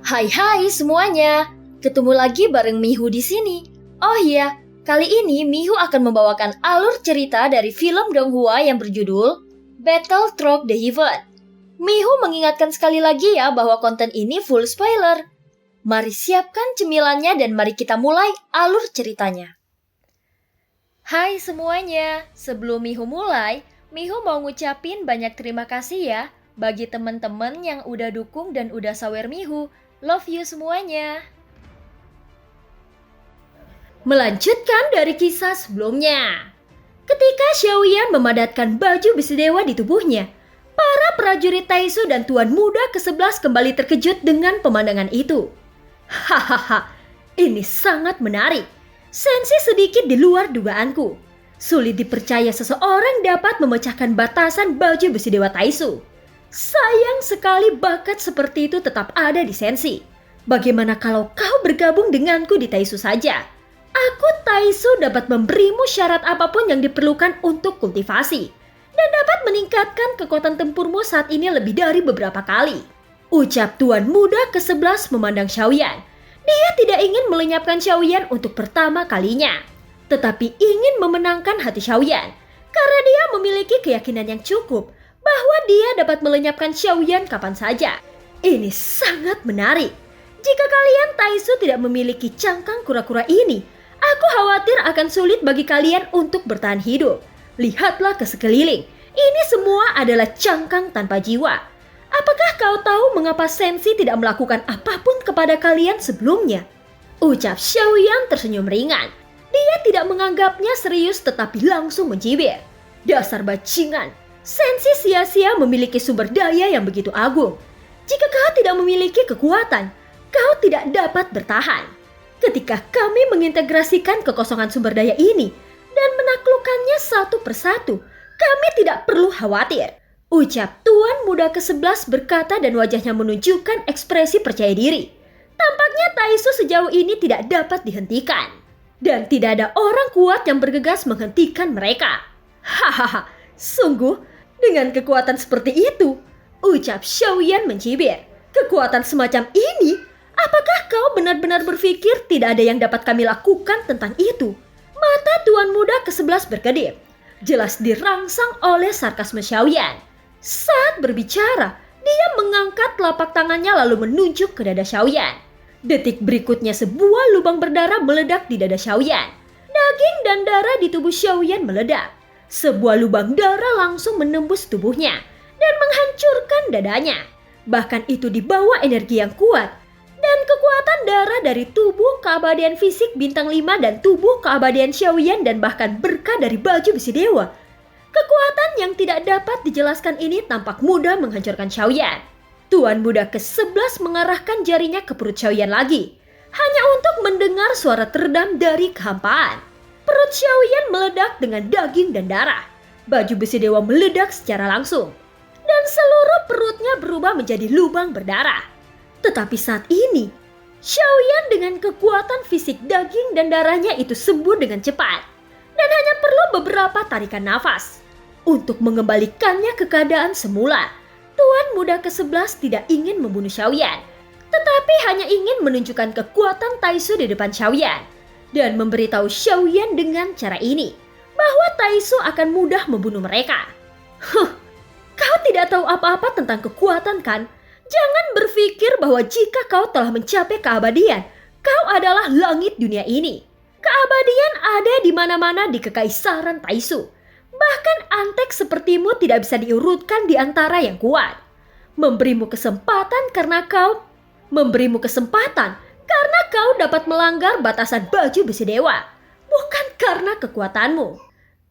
Hai semuanya, ketemu lagi bareng Mihu di sini. Oh iya, kali ini Mihu akan membawakan alur cerita dari film Donghua yang berjudul Battle Through the Heaven. Mihu mengingatkan sekali lagi ya bahwa konten ini full spoiler. Mari siapkan cemilannya dan mari kita mulai alur ceritanya. Hai semuanya, sebelum Mihu mulai, Mihu mau ngucapin banyak terima kasih ya bagi teman-teman yang udah dukung dan udah sawer Mihu. Love you semuanya. Melanjutkan dari kisah sebelumnya. Ketika Xiaoyan memadatkan baju besi dewa di tubuhnya, para prajurit Taisu dan Tuan Muda ke-11 kembali terkejut dengan pemandangan itu. Hahaha, ini sangat menarik. Sensi sedikit di luar dugaanku. Sulit dipercaya seseorang dapat memecahkan batasan baju besi dewa Taisu. Sayang sekali bakat seperti itu tetap ada di Sensi. Bagaimana kalau kau bergabung denganku di Taisu saja? Aku Taisu dapat memberimu syarat apapun yang diperlukan untuk kultivasi. Dan dapat meningkatkan kekuatan tempurmu saat ini lebih dari beberapa kali. Ucap Tuan Muda ke-11 memandang Xiaoyan. Dia tidak ingin melenyapkan Xiaoyan untuk pertama kalinya. Tetapi ingin memenangkan hati Xiaoyan. Karena dia memiliki keyakinan yang cukup bahwa dia dapat melenyapkan Xiaoyan kapan saja. Ini sangat menarik. Jika kalian Taisu tidak memiliki cangkang kura-kura ini, aku khawatir akan sulit bagi kalian untuk bertahan hidup. Lihatlah ke sekeliling. Ini semua adalah cangkang tanpa jiwa. Apakah kau tahu mengapa Sensi tidak melakukan apapun kepada kalian sebelumnya? Ucap Xiaoyan tersenyum ringan. Dia tidak menganggapnya serius tetapi langsung mencibir. Dasar bajingan. Sensi sia-sia memiliki sumber daya yang begitu agung. Jika kau tidak memiliki kekuatan, kau tidak dapat bertahan. Ketika kami mengintegrasikan kekosongan sumber daya ini dan menaklukkannya satu persatu, kami tidak perlu khawatir. Ucap Tuan Muda ke-11 berkata dan wajahnya menunjukkan ekspresi percaya diri. Tampaknya Taisu sejauh ini tidak dapat dihentikan. Dan tidak ada orang kuat yang bergegas menghentikan mereka. Hahaha, sungguh. Dengan kekuatan seperti itu, ucap Xiaoyan mencibir. Kekuatan semacam ini, apakah kau benar-benar berpikir tidak ada yang dapat kami lakukan tentang itu? Mata Tuan Muda ke-11 berkedip. Jelas dirangsang oleh sarkasme Xiaoyan. Saat berbicara, dia mengangkat telapak tangannya lalu menunjuk ke dada Xiaoyan. Detik berikutnya sebuah lubang berdarah meledak di dada Xiaoyan. Daging dan darah di tubuh Xiaoyan meledak. Sebuah lubang darah langsung menembus tubuhnya dan menghancurkan dadanya. Bahkan itu dibawa energi yang kuat. Dan kekuatan darah dari tubuh keabadian fisik bintang 5 dan tubuh keabadian Xiaoyan dan bahkan berkah dari baju besi dewa. Kekuatan yang tidak dapat dijelaskan ini tampak mudah menghancurkan Xiaoyan. Tuan Muda ke-11 mengarahkan jarinya ke perut Xiaoyan lagi. Hanya untuk mendengar suara teredam dari kehampaan. Perut Xiaoyan meledak dengan daging dan darah. Baju besi dewa meledak secara langsung. Dan seluruh perutnya berubah menjadi lubang berdarah. Tetapi saat ini, Xiaoyan dengan kekuatan fisik daging dan darahnya itu sembuh dengan cepat. Dan hanya perlu beberapa tarikan nafas. Untuk mengembalikannya ke keadaan semula, Tuan Muda ke-11 tidak ingin membunuh Xiaoyan. Tetapi hanya ingin menunjukkan kekuatan Taisu di depan Xiaoyan. Dan memberitahu Xiaoyan dengan cara ini, bahwa Taisu akan mudah membunuh mereka. Kau tidak tahu apa-apa tentang kekuatan kan? Jangan berpikir bahwa jika kau telah mencapai keabadian, kau adalah langit dunia ini. Keabadian ada di mana-mana di kekaisaran Taisu. Bahkan antek sepertimu tidak bisa diurutkan di antara yang kuat. Memberimu kesempatan karena kau dapat melanggar batasan baju besi dewa, bukan karena kekuatanmu.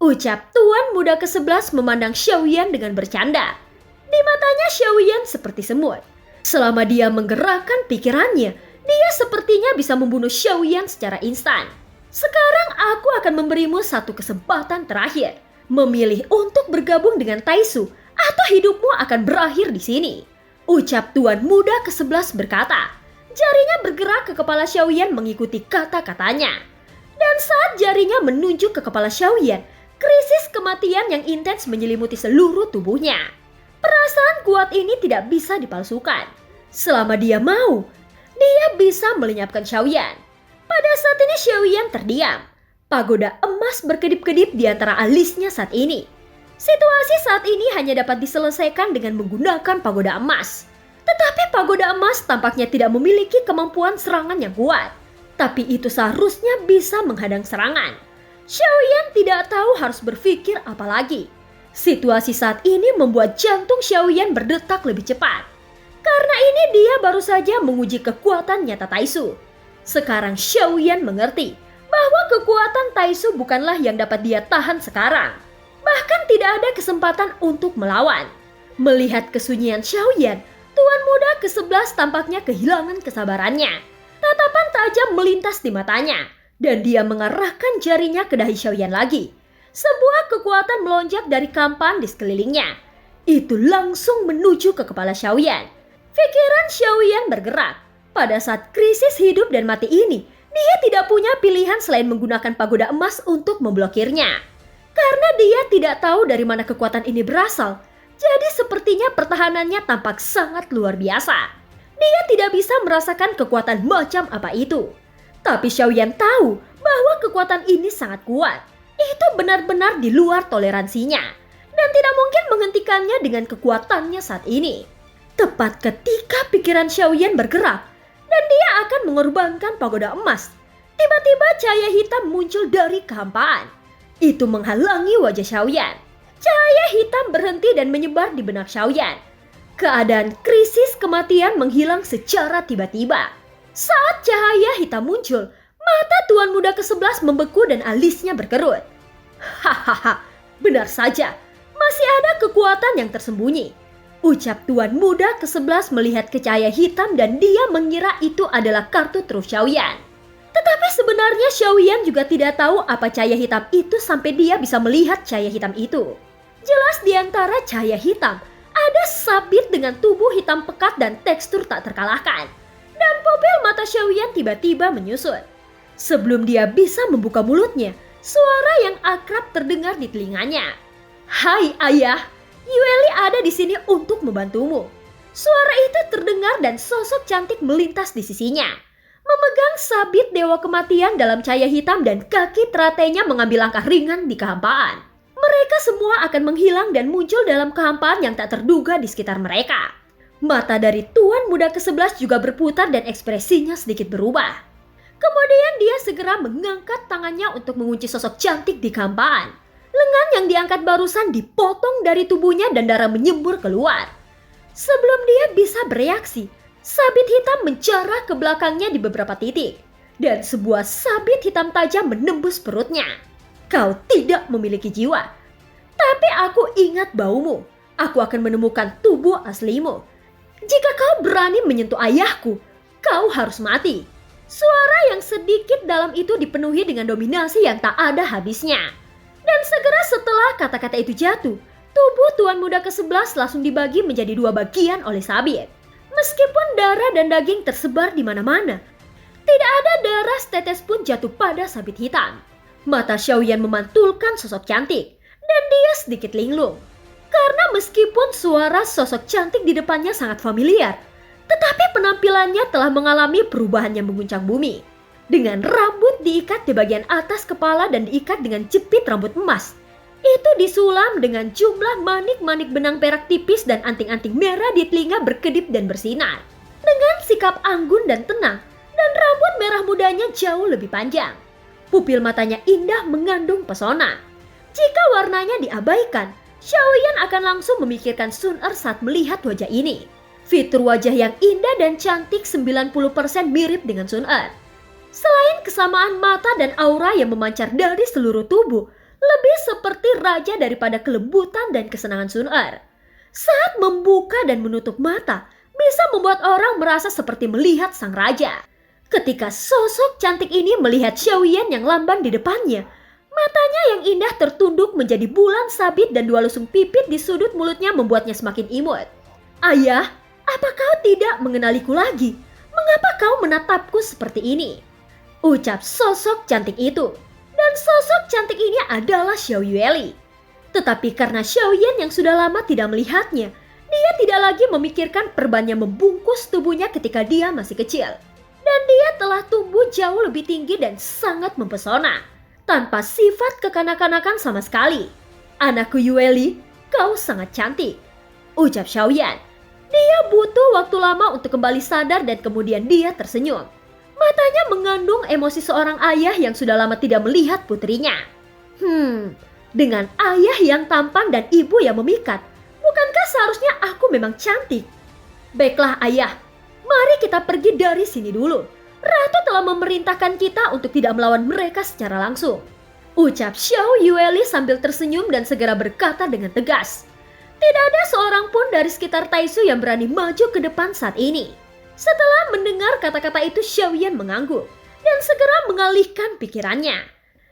Ucap Tuan Muda ke-11 memandang Xiaoyan dengan bercanda. Di matanya Xiaoyan seperti semut. Selama dia menggerakkan pikirannya, dia sepertinya bisa membunuh Xiaoyan secara instan. Sekarang aku akan memberimu satu kesempatan terakhir. Memilih untuk bergabung dengan Taisu atau hidupmu akan berakhir di sini. Ucap Tuan Muda ke-11 berkata. Jarinya bergerak ke kepala Xiaoyan mengikuti kata-katanya. Dan saat jarinya menunjuk ke kepala Xiaoyan, krisis kematian yang intens menyelimuti seluruh tubuhnya. Perasaan kuat ini tidak bisa dipalsukan. Selama dia mau, dia bisa melenyapkan Xiaoyan. Pada saat ini Xiaoyan terdiam. Pagoda emas berkedip-kedip di antara alisnya saat ini. Situasi saat ini hanya dapat diselesaikan dengan menggunakan pagoda emas. Tetapi pagoda emas tampaknya tidak memiliki kemampuan serangan yang kuat. Tapi itu seharusnya bisa menghadang serangan. Xiaoyan tidak tahu harus berpikir apa lagi. Situasi saat ini membuat jantung Xiaoyan berdetak lebih cepat. Karena ini dia baru saja menguji kekuatan nyata Taisu. Sekarang Xiaoyan mengerti bahwa kekuatan Taisu bukanlah yang dapat dia tahan sekarang. Bahkan tidak ada kesempatan untuk melawan. Melihat kesunyian Xiaoyan, Tuan Muda ke-11 tampaknya kehilangan kesabarannya. Tatapan tajam melintas di matanya, dan dia mengarahkan jarinya ke dahi Xiaoyan lagi. Sebuah kekuatan melonjak dari kampan di sekelilingnya. Itu langsung menuju ke kepala Xiaoyan. Pikiran Xiaoyan bergerak. Pada saat krisis hidup dan mati ini, dia tidak punya pilihan selain menggunakan pagoda emas untuk memblokirnya. Karena dia tidak tahu dari mana kekuatan ini berasal, jadi sepertinya pertahanannya tampak sangat luar biasa. Dia tidak bisa merasakan kekuatan macam apa itu. Tapi Xiaoyan tahu bahwa kekuatan ini sangat kuat. Itu benar-benar di luar toleransinya. Dan tidak mungkin menghentikannya dengan kekuatannya saat ini. Tepat ketika pikiran Xiaoyan bergerak, dan dia akan mengorbankan pagoda emas, tiba-tiba cahaya hitam muncul dari kehampaan. Itu menghalangi wajah Xiaoyan. Cahaya hitam berhenti dan menyebar di benak Xiaoyan. Keadaan krisis kematian menghilang secara tiba-tiba. Saat cahaya hitam muncul, mata Tuan Muda ke-11 membeku dan alisnya berkerut. Hahaha, benar saja. Masih ada kekuatan yang tersembunyi. Ucap Tuan Muda ke-11 melihat ke cahaya hitam dan dia mengira itu adalah kartu truf Xiaoyan. Tetapi sebenarnya Xiaoyan juga tidak tahu apa cahaya hitam itu sampai dia bisa melihat cahaya hitam itu. Jelas di antara cahaya hitam, ada sabit dengan tubuh hitam pekat dan tekstur tak terkalahkan. Dan pupil mata Xiaoyan tiba-tiba menyusut. Sebelum dia bisa membuka mulutnya, suara yang akrab terdengar di telinganya. Hai ayah, Yueli ada di sini untuk membantumu. Suara itu terdengar dan sosok cantik melintas di sisinya. Memegang sabit dewa kematian dalam cahaya hitam dan kaki teratainya mengambil langkah ringan di kehampaan. Mereka semua akan menghilang dan muncul dalam kehampaan yang tak terduga di sekitar mereka. Mata dari Tuan Muda ke-11 juga berputar dan ekspresinya sedikit berubah. Kemudian dia segera mengangkat tangannya untuk mengunci sosok cantik di kehampaan. Lengan yang diangkat barusan dipotong dari tubuhnya dan darah menyembur keluar. Sebelum dia bisa bereaksi, sabit hitam menjarah ke belakangnya di beberapa titik. Dan sebuah sabit hitam tajam menembus perutnya. Kau tidak memiliki jiwa. Tapi aku ingat baumu. Aku akan menemukan tubuh aslimu. Jika kau berani menyentuh ayahku, kau harus mati. Suara yang sedikit dalam itu dipenuhi dengan dominasi yang tak ada habisnya. Dan segera setelah kata-kata itu jatuh, tubuh Tuan Muda ke-11 langsung dibagi menjadi dua bagian oleh sabit. Meskipun darah dan daging tersebar di mana-mana, tidak ada darah setetes pun jatuh pada sabit hitam. Mata Xiaoyan memantulkan sosok cantik, dan dia sedikit linglung. Karena meskipun suara sosok cantik di depannya sangat familiar, tetapi penampilannya telah mengalami perubahan yang mengguncang bumi. Dengan rambut diikat di bagian atas kepala dan diikat dengan jepit rambut emas. Itu disulam dengan jumlah manik-manik benang perak tipis dan anting-anting merah di telinga berkedip dan bersinar. Dengan sikap anggun dan tenang, dan rambut merah mudanya jauh lebih panjang. Pupil matanya indah mengandung pesona. Jika warnanya diabaikan, Xiaoyan akan langsung memikirkan Sun Er saat melihat wajah ini. Fitur wajah yang indah dan cantik 90% mirip dengan Sun Er. Selain kesamaan mata dan aura yang memancar dari seluruh tubuh, lebih seperti raja daripada kelembutan dan kesenangan Sun Er. Saat membuka dan menutup mata, bisa membuat orang merasa seperti melihat sang raja. Ketika sosok cantik ini melihat Xiaoyan yang lamban di depannya, matanya yang indah tertunduk menjadi bulan sabit dan dua lusung pipit di sudut mulutnya membuatnya semakin imut. Ayah, apa kau tidak mengenaliku lagi? Mengapa kau menatapku seperti ini? Ucap sosok cantik itu. Dan sosok cantik ini adalah Xiao Yueli. Tetapi karena Xiaoyan yang sudah lama tidak melihatnya, dia tidak lagi memikirkan perbannya membungkus tubuhnya ketika dia masih kecil. Dan dia telah tumbuh jauh lebih tinggi dan sangat mempesona, tanpa sifat kekanak-kanakan sama sekali. Anakku Yueli, kau sangat cantik, ucap Xiaoyan. Dia butuh waktu lama untuk kembali sadar dan kemudian dia tersenyum. Matanya mengandung emosi seorang ayah yang sudah lama tidak melihat putrinya. Dengan ayah yang tampan dan ibu yang memikat, bukankah seharusnya aku memang cantik? Baiklah ayah, mari kita pergi dari sini dulu. Ratu telah memerintahkan kita untuk tidak melawan mereka secara langsung, ucap Xiao Yueli sambil tersenyum dan segera berkata dengan tegas. Tidak ada seorang pun dari sekitar Taisu yang berani maju ke depan saat ini. Setelah mendengar kata-kata itu, Xiaoyan mengangguk dan segera mengalihkan pikirannya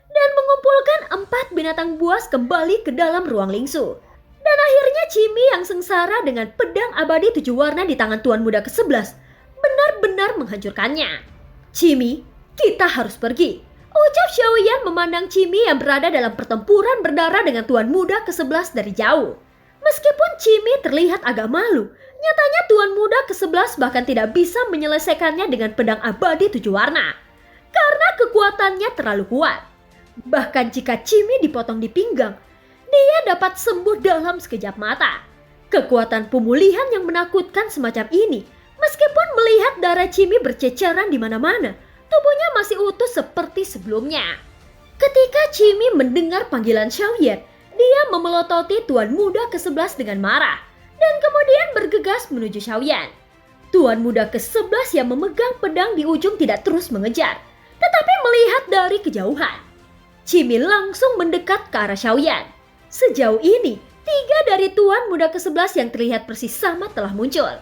dan mengumpulkan 4 binatang buas kembali ke dalam ruang lingsu. Dan akhirnya Cimi yang sengsara dengan pedang abadi 7 warna di tangan Tuan Muda ke-11 benar-benar menghancurkannya. Cimi, kita harus pergi, ucap Xiaoyan memandang Cimi yang berada dalam pertempuran berdarah dengan Tuan Muda ke-11 dari jauh. Meskipun Cimi terlihat agak malu, nyatanya Tuan Muda ke-11 bahkan tidak bisa menyelesaikannya dengan pedang abadi 7 warna karena kekuatannya terlalu kuat. Bahkan jika Cimi dipotong di pinggang, dia dapat sembuh dalam sekejap mata. Kekuatan pemulihan yang menakutkan semacam ini, meskipun melihat darah Cimi berceceran di mana-mana, tubuhnya masih utuh seperti sebelumnya. Ketika Cimi mendengar panggilan Xiaoyan, dia memelototi Tuan Muda ke-11 dengan marah dan kemudian bergegas menuju Xiaoyan. Tuan Muda ke-11 yang memegang pedang di ujung tidak terus mengejar, tetapi melihat dari kejauhan. Cimi langsung mendekat ke arah Xiaoyan. Sejauh ini, 3 dari Tuan Muda ke-11 yang terlihat persis sama telah muncul.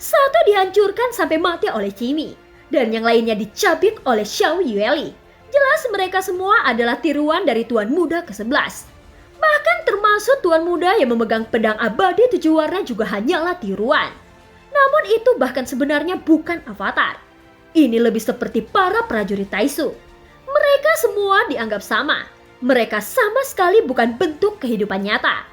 Satu dihancurkan sampai mati oleh Cimi, dan yang lainnya dicabik oleh Xiao Yueli. Jelas mereka semua adalah tiruan dari Tuan Muda ke-11. Bahkan termasuk Tuan Muda yang memegang pedang abadi 7 warna juga hanyalah tiruan. Namun itu bahkan sebenarnya bukan avatar. Ini lebih seperti para prajurit Taisu. Mereka semua dianggap sama. Mereka sama sekali bukan bentuk kehidupan nyata.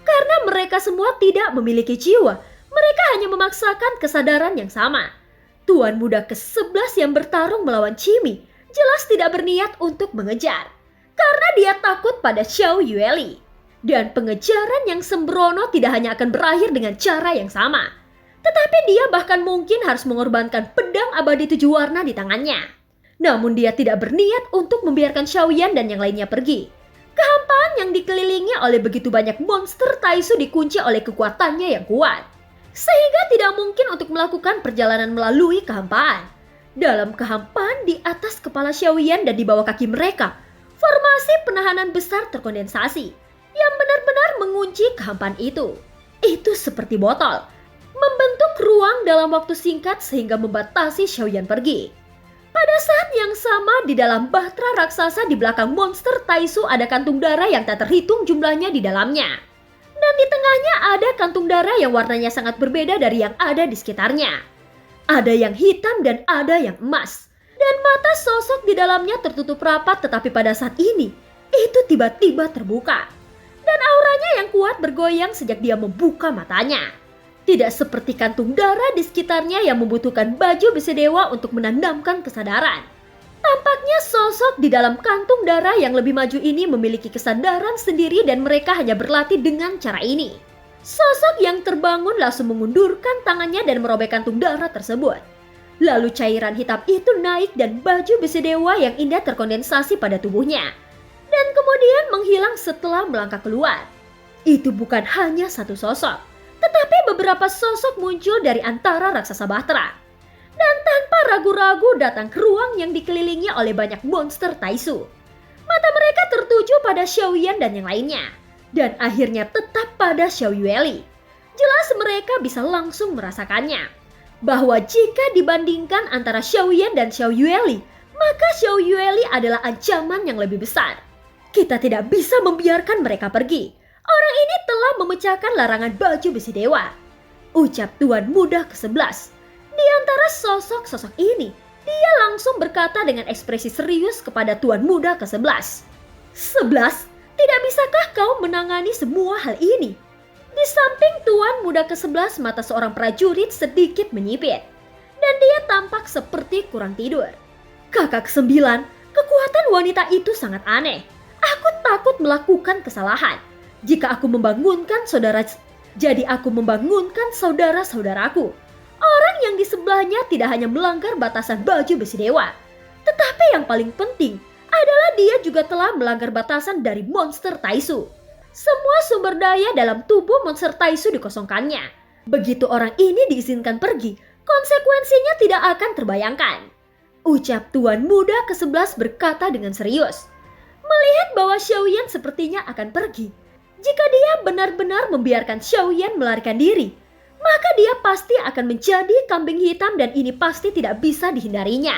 Karena mereka semua tidak memiliki jiwa, mereka hanya memaksakan kesadaran yang sama. Tuan Muda ke-11 yang bertarung melawan Cimi jelas tidak berniat untuk mengejar, karena dia takut pada Xiao Yueli. Dan pengejaran yang sembrono tidak hanya akan berakhir dengan cara yang sama, tetapi dia bahkan mungkin harus mengorbankan pedang abadi 7 warna di tangannya. Namun dia tidak berniat untuk membiarkan Xiaoyan dan yang lainnya pergi. Kehampaan yang dikelilingi oleh begitu banyak monster Taisu dikunci oleh kekuatannya yang kuat, sehingga tidak mungkin untuk melakukan perjalanan melalui kehampaan. Dalam kehampaan di atas kepala Xiaoyan dan di bawah kaki mereka, formasi penahanan besar terkondensasi yang benar-benar mengunci kehampaan itu. Itu seperti botol, membentuk ruang dalam waktu singkat sehingga membatasi Xiaoyan pergi. Pada saat yang sama di dalam bahtera raksasa di belakang monster Taisu ada kantung darah yang tak terhitung jumlahnya di dalamnya. Dan di tengahnya ada kantung darah yang warnanya sangat berbeda dari yang ada di sekitarnya. Ada yang hitam dan ada yang emas. Dan mata sosok di dalamnya tertutup rapat, tetapi pada saat ini, itu tiba-tiba terbuka. Dan auranya yang kuat bergoyang sejak dia membuka matanya. Tidak seperti kantung darah di sekitarnya yang membutuhkan baju besi dewa untuk menanamkan kesadaran. Tampaknya sosok di dalam kantung darah yang lebih maju ini memiliki kesadaran sendiri dan mereka hanya berlatih dengan cara ini. Sosok yang terbangun langsung mengundurkan tangannya dan merobek kantung darah tersebut. Lalu cairan hitam itu naik dan baju besi dewa yang indah terkondensasi pada tubuhnya. Dan kemudian menghilang setelah melangkah keluar. Itu bukan hanya satu sosok, tetapi beberapa sosok muncul dari antara raksasa bahtera. Dan tanpa ragu-ragu datang ke ruang yang dikelilingi oleh banyak monster Taisu. Mata mereka tertuju pada Xiaoyan dan yang lainnya. Dan akhirnya tetap pada Xiao Yueli. Jelas mereka bisa langsung merasakannya. Bahwa jika dibandingkan antara Xiaoyan dan Xiao Yueli, maka Xiao Yueli adalah ancaman yang lebih besar. Kita tidak bisa membiarkan mereka pergi. Orang ini telah memecahkan larangan baju besi dewa, ucap Tuan Muda ke-11. Di antara sosok-sosok ini, dia langsung berkata dengan ekspresi serius kepada Tuan Muda ke-11. 11, tidak bisakah kau menangani semua hal ini? Di samping Tuan Muda ke-11, mata seorang prajurit sedikit menyipit. dan dia tampak seperti kurang tidur. Kakak kesembilan, kekuatan wanita itu sangat aneh. Aku takut melakukan kesalahan. Jika aku membangunkan aku membangunkan saudara-saudaraku. Orang yang di sebelahnya tidak hanya melanggar batasan baju besi dewa, tetapi yang paling penting adalah dia juga telah melanggar batasan dari monster Taisu. Semua sumber daya dalam tubuh monster Taisu dikosongkannya. Begitu orang ini diizinkan pergi, konsekuensinya tidak akan terbayangkan. Ucap tuan muda ke-11 berkata dengan serius. Melihat bahwa Xiaoyan sepertinya akan pergi, jika dia benar-benar membiarkan Xiaoyan melarikan diri, maka dia pasti akan menjadi kambing hitam dan ini pasti tidak bisa dihindarinya.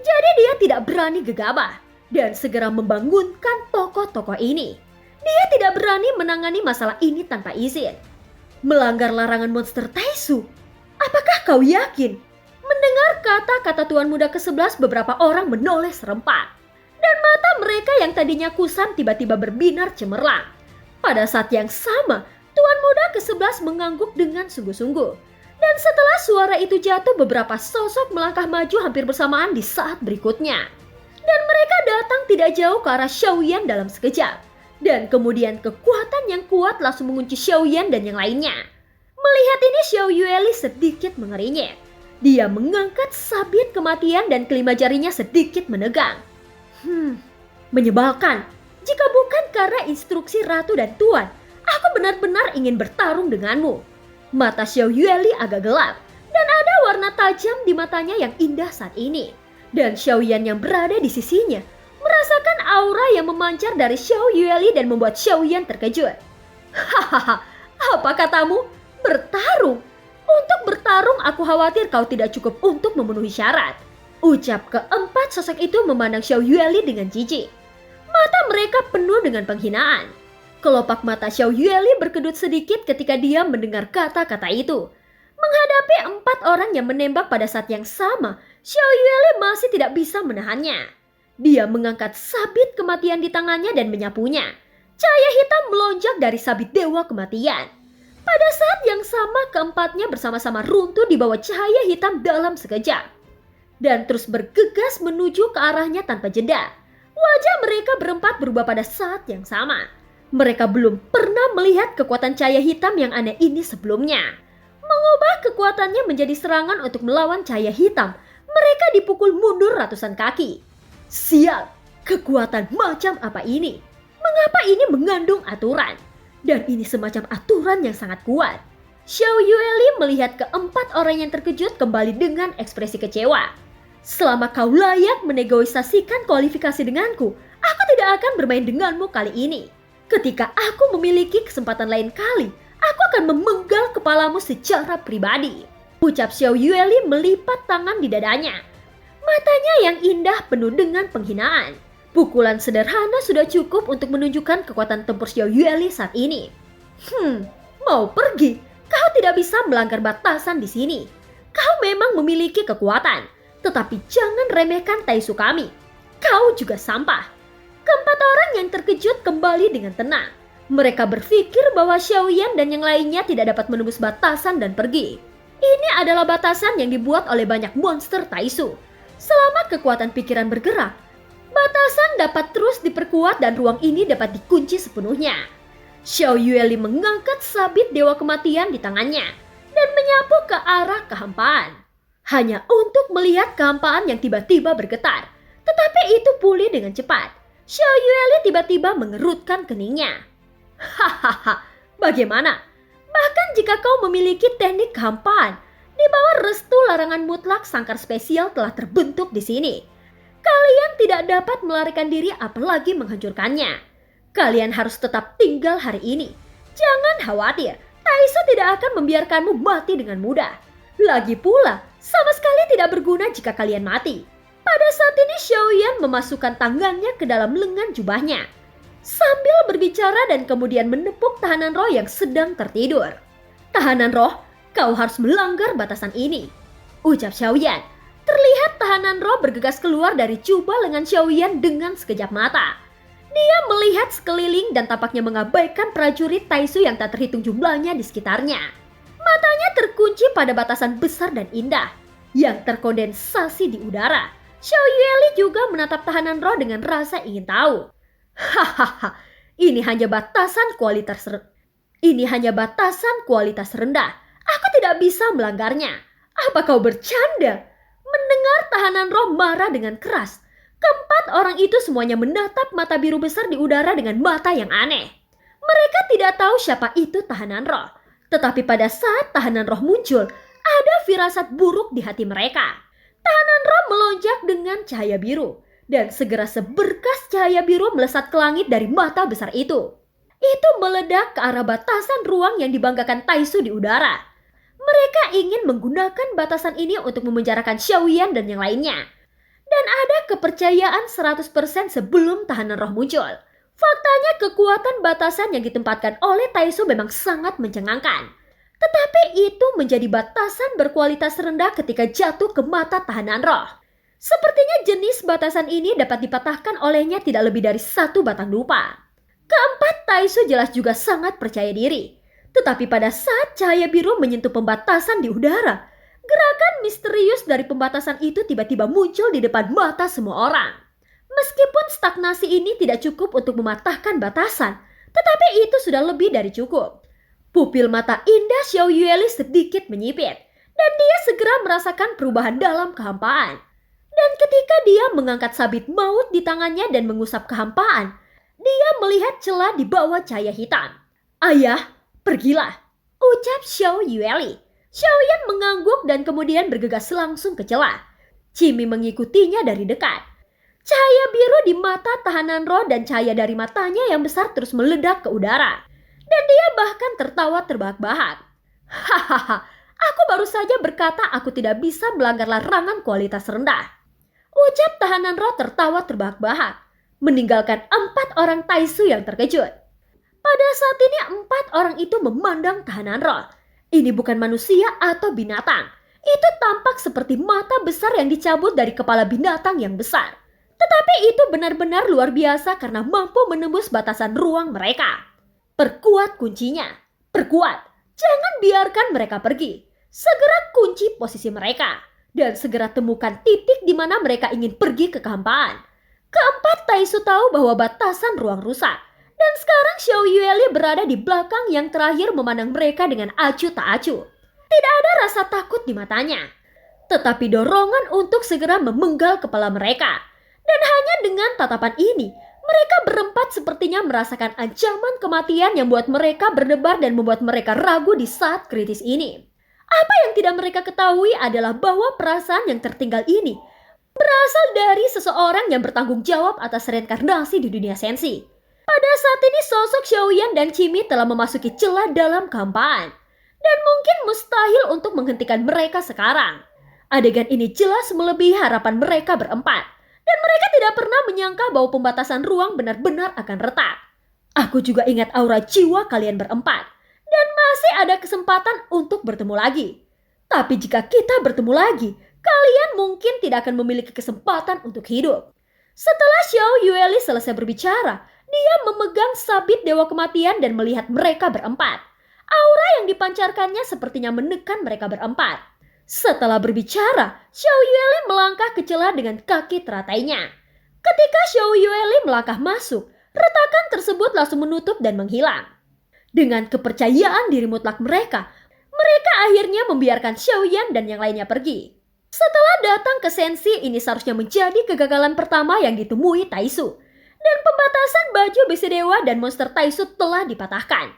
Jadi dia tidak berani gegabah dan segera membangunkan tokoh-tokoh ini. Dia tidak berani menangani masalah ini tanpa izin. Melanggar larangan monster Taisu? Apakah kau yakin? Mendengar kata-kata tuan muda ke-11, beberapa orang menoleh serempak. Dan mata mereka yang tadinya kusam tiba-tiba berbinar cemerlang. Pada saat yang sama, tuan muda ke-11 mengangguk dengan sungguh-sungguh. Dan setelah suara itu jatuh, beberapa sosok melangkah maju hampir bersamaan di saat berikutnya. Dan mereka datang tidak jauh ke arah Xiaoyan dalam sekejap. Dan kemudian kekuatan yang kuat langsung mengunci Xiaoyan dan yang lainnya. Melihat ini, Xiao Yueli sedikit mengerinyit. Dia mengangkat sabit kematian dan kelima jarinya sedikit menegang. Menyebalkan. Jika bukan karena instruksi ratu dan tuan, aku benar-benar ingin bertarung denganmu. Mata Xiao Yueli agak gelap dan ada warna tajam di matanya yang indah saat ini. Dan Xiaoyan yang berada di sisinya merasakan aura yang memancar dari Xiao Yueli dan membuat Xiaoyan terkejut. Hahaha, apa katamu? Bertarung? Untuk bertarung aku khawatir kau tidak cukup untuk memenuhi syarat. Ucap keempat sosok itu memandang Xiao Yueli dengan jijik. Mata mereka penuh dengan penghinaan. Kelopak mata Xiao Yueli berkedut sedikit ketika dia mendengar kata-kata itu. Menghadapi 4 orang yang menembak pada saat yang sama, Xiao Yueli masih tidak bisa menahannya. Dia mengangkat sabit kematian di tangannya dan menyapunya. Cahaya hitam melonjak dari sabit dewa kematian. Pada saat yang sama, keempatnya bersama-sama runtuh di bawah cahaya hitam dalam sekejap. Dan terus bergegas menuju ke arahnya tanpa jeda. Wajah mereka berempat berubah pada saat yang sama. Mereka belum pernah melihat kekuatan cahaya hitam yang aneh ini sebelumnya. Mengubah kekuatannya menjadi serangan untuk melawan cahaya hitam, mereka dipukul mundur ratusan kaki. Sial, kekuatan macam apa ini? Mengapa ini mengandung aturan? Dan ini semacam aturan yang sangat kuat. Xiao Yueli melihat keempat orang yang terkejut kembali dengan ekspresi kecewa. Selama kau layak menegosiasikan kualifikasi denganku, aku tidak akan bermain denganmu kali ini. Ketika aku memiliki kesempatan lain kali, aku akan memenggal kepalamu secara pribadi. Ucap Xiao Yueli melipat tangan di dadanya. Matanya yang indah penuh dengan penghinaan. Pukulan sederhana sudah cukup untuk menunjukkan kekuatan tempur Xiao Yueli saat ini. Mau pergi? Kau tidak bisa melanggar batasan di sini. Kau memang memiliki kekuatan. Tetapi jangan remehkan Taisu kami. Kau juga sampah. Keempat orang yang terkejut kembali dengan tenang. Mereka berpikir bahwa Xiaoyan dan yang lainnya tidak dapat menembus batasan dan pergi. Ini adalah batasan yang dibuat oleh banyak monster Taisu. Selama kekuatan pikiran bergerak, batasan dapat terus diperkuat dan ruang ini dapat dikunci sepenuhnya. Xiao Yueli mengangkat sabit dewa kematian di tangannya dan menyapu ke arah kehampaan. Hanya untuk melihat kehampaan yang tiba-tiba bergetar. Tetapi itu pulih dengan cepat. Xiao Yueli tiba-tiba mengerutkan keningnya. Hahaha, bagaimana? Bahkan jika kau memiliki teknik kehampaan, di bawah restu larangan mutlak sangkar spesial telah terbentuk di sini. Kalian tidak dapat melarikan diri apalagi menghancurkannya. Kalian harus tetap tinggal hari ini. Jangan khawatir, Taisu tidak akan membiarkanmu mati dengan mudah. Lagi pula, sama sekali tidak berguna jika kalian mati. Pada saat ini Xiaoyan memasukkan tangannya ke dalam lengan jubahnya. Sambil berbicara dan kemudian menepuk tahanan roh yang sedang tertidur. Tahanan roh, kau harus melanggar batasan ini. Ucap Xiaoyan. Terlihat tahanan roh bergegas keluar dari jubah lengan Xiaoyan dengan sekejap mata. Dia melihat sekeliling dan tampaknya mengabaikan prajurit Taisu yang tak terhitung jumlahnya di sekitarnya. Matanya terkunci pada batasan besar dan indah. yang terkondensasi di udara. Xiao Yueli juga menatap tahanan roh dengan rasa ingin tahu. Hahaha, ini hanya batasan kualitas rendah. Aku tidak bisa melanggarnya. Apa kau bercanda? Mendengar tahanan roh marah dengan keras, keempat orang itu semuanya menatap mata biru besar di udara dengan mata yang aneh. Mereka tidak tahu siapa itu tahanan roh. Tetapi pada saat tahanan roh muncul, ada firasat buruk di hati mereka. Tahanan roh melonjak dengan cahaya biru, dan segera seberkas cahaya biru melesat ke langit dari mata besar itu. Itu meledak ke arah batasan ruang yang dibanggakan Taisu di udara. Mereka ingin menggunakan batasan ini untuk memenjarakan Xiaoyan dan yang lainnya. Dan ada kepercayaan 100% sebelum tahanan roh muncul. Faktanya kekuatan batasan yang ditempatkan oleh Taisu memang sangat mencengangkan. Tetapi itu menjadi batasan berkualitas rendah ketika jatuh ke mata tahanan roh. Sepertinya jenis batasan ini dapat dipatahkan olehnya tidak lebih dari satu batang dupa. Keempat Taisu jelas juga sangat percaya diri. Tetapi pada saat cahaya biru menyentuh pembatasan di udara, gerakan misterius dari pembatasan itu tiba-tiba muncul di depan mata semua orang. Meskipun stagnasi ini tidak cukup untuk mematahkan batasan, tetapi itu sudah lebih dari cukup. Pupil mata indah Xiao Yueli sedikit menyipit, dan dia segera merasakan perubahan dalam kehampaan. Dan ketika dia mengangkat sabit maut di tangannya dan mengusap kehampaan, dia melihat celah di bawah cahaya hitam. Ayah, pergilah, ucap Xiao Yueli. Xiaoyan mengangguk dan kemudian bergegas langsung ke celah. Cimi mengikutinya dari dekat. Cahaya biru di mata tahanan roh dan cahaya dari matanya yang besar terus meledak ke udara. Dan dia bahkan tertawa terbahak-bahak. Hahaha, aku baru saja berkata aku tidak bisa melanggar larangan kualitas rendah. Ucap tahanan roh tertawa terbahak-bahak, meninggalkan 4 orang Taisu yang terkejut. Pada saat ini 4 orang itu memandang tahanan roh. Ini bukan manusia atau binatang. Itu tampak seperti mata besar yang dicabut dari kepala binatang yang besar. Tetapi itu benar-benar luar biasa karena mampu menembus batasan ruang mereka. Perkuat kuncinya. Perkuat. Jangan biarkan mereka pergi. Segera kunci posisi mereka. Dan segera temukan titik di mana mereka ingin pergi ke kehampaan. Keempat Taisu tahu bahwa batasan ruang rusak. Dan sekarang Xiao Yueli berada di belakang yang terakhir memandang mereka dengan acuh tak acuh. Tidak ada rasa takut di matanya. Tetapi dorongan untuk segera memenggal kepala mereka. Dan hanya dengan tatapan ini, mereka berempat sepertinya merasakan ancaman kematian yang membuat mereka berdebar dan membuat mereka ragu di saat kritis ini. Apa yang tidak mereka ketahui adalah bahwa perasaan yang tertinggal ini berasal dari seseorang yang bertanggung jawab atas reinkarnasi di dunia sensi. Pada saat ini sosok Xiaoyan dan Cimi telah memasuki celah dalam kehampaan. Dan mungkin mustahil untuk menghentikan mereka sekarang. Adegan ini jelas melebihi harapan mereka berempat. Dan mereka tidak pernah menyangka bahwa pembatasan ruang benar-benar akan retak. Aku juga ingat aura jiwa kalian berempat. Dan masih ada kesempatan untuk bertemu lagi. Tapi jika kita bertemu lagi, kalian mungkin tidak akan memiliki kesempatan untuk hidup. Setelah Xiao Yueli selesai berbicara, dia memegang sabit Dewa Kematian dan melihat mereka berempat. Aura yang dipancarkannya sepertinya menekan mereka berempat. Setelah berbicara, Xiao Yueli melangkah ke celah dengan kaki teratainya. Ketika Xiao Yueli melangkah masuk, retakan tersebut langsung menutup dan menghilang. Dengan kepercayaan diri mutlak mereka akhirnya membiarkan Xiaoyan dan yang lainnya pergi. Setelah datang ke Sensi, ini seharusnya menjadi kegagalan pertama yang ditemui Taisu. Dan pembatasan baju besi dewa dan monster Taisu telah dipatahkan.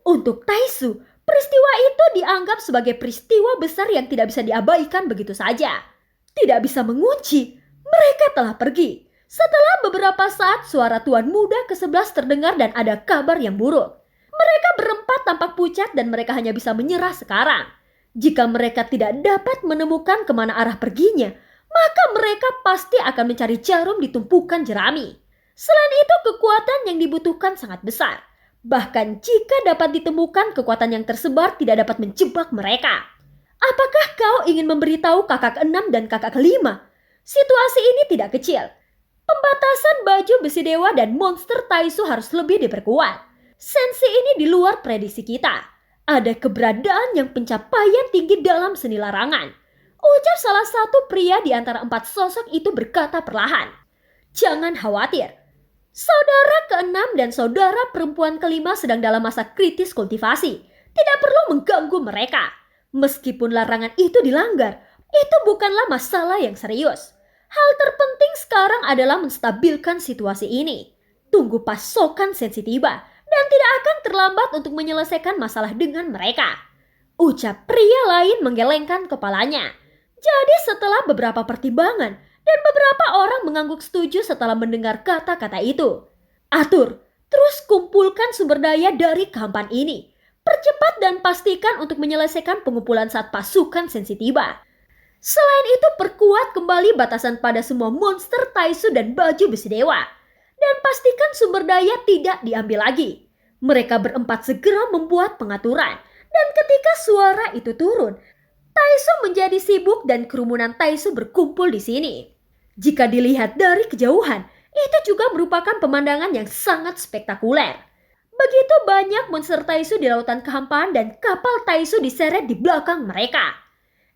Untuk Taisu, peristiwa itu dianggap sebagai peristiwa besar yang tidak bisa diabaikan begitu saja. Tidak bisa mengunci, mereka telah pergi. Setelah beberapa saat, suara tuan muda ke-11 terdengar dan ada kabar yang buruk. Mereka berempat tampak pucat dan mereka hanya bisa menyerah sekarang. Jika mereka tidak dapat menemukan kemana arah perginya, maka mereka pasti akan mencari jarum di tumpukan jerami. Selain itu, kekuatan yang dibutuhkan sangat besar. Bahkan jika dapat ditemukan, kekuatan yang tersebar tidak dapat menjebak mereka. Apakah kau ingin memberitahu kakak ke-6 dan kakak ke-5? Situasi ini tidak kecil. Pembatasan baju besi dewa dan monster Taisu harus lebih diperkuat. Sensi ini di luar prediksi kita. Ada keberadaan yang pencapaian tinggi dalam seni larangan. Ujar salah satu pria di antara 4 sosok itu berkata perlahan. Jangan khawatir. Saudara keenam dan saudara perempuan kelima sedang dalam masa kritis kultivasi. Tidak perlu mengganggu mereka. Meskipun larangan itu dilanggar, itu bukanlah masalah yang serius. Hal terpenting sekarang adalah menstabilkan situasi ini. Tunggu pasokan sensi tiba dan tidak akan terlambat untuk menyelesaikan masalah dengan mereka. Ucap pria lain menggelengkan kepalanya. Jadi setelah beberapa pertimbangan dan beberapa orang mengangguk setuju setelah mendengar kata-kata itu. Atur, terus kumpulkan sumber daya dari kampan ini. Percepat dan pastikan untuk menyelesaikan pengumpulan saat pasukan sensi tiba. Selain itu perkuat kembali batasan pada semua monster Taisu dan baju besi dewa. Dan pastikan sumber daya tidak diambil lagi. Mereka berempat segera membuat pengaturan. Dan ketika suara itu turun, Taisu menjadi sibuk dan kerumunan Taisu berkumpul di sini. Jika dilihat dari kejauhan, itu juga merupakan pemandangan yang sangat spektakuler. Begitu banyak monster Taisu di lautan kehampaan dan kapal Taisu diseret di belakang mereka.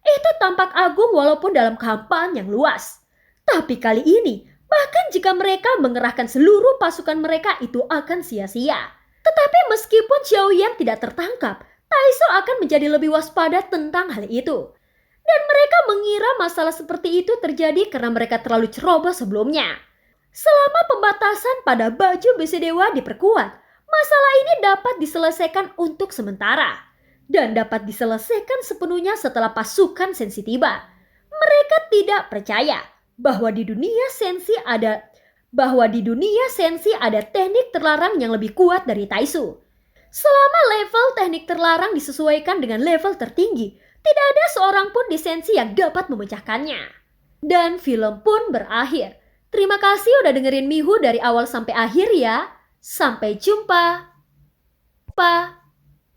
Itu tampak agung walaupun dalam kehampaan yang luas. Tapi kali ini, bahkan jika mereka mengerahkan seluruh pasukan mereka itu akan sia-sia. Tetapi meskipun Xiaoyan tidak tertangkap, Taisu akan menjadi lebih waspada tentang hal itu. Dan mereka mengira masalah seperti itu terjadi karena mereka terlalu ceroboh sebelumnya. Selama pembatasan pada baju besi dewa diperkuat, masalah ini dapat diselesaikan untuk sementara. Dan dapat diselesaikan sepenuhnya setelah pasukan sensi tiba. Mereka tidak percaya bahwa di dunia sensi ada teknik terlarang yang lebih kuat dari Taisu. Selama level teknik terlarang disesuaikan dengan level tertinggi, tidak ada seorang pun di sensi yang dapat memecahkannya. Dan film pun berakhir. Terima kasih udah dengerin Mihu dari awal sampai akhir ya. Sampai jumpa.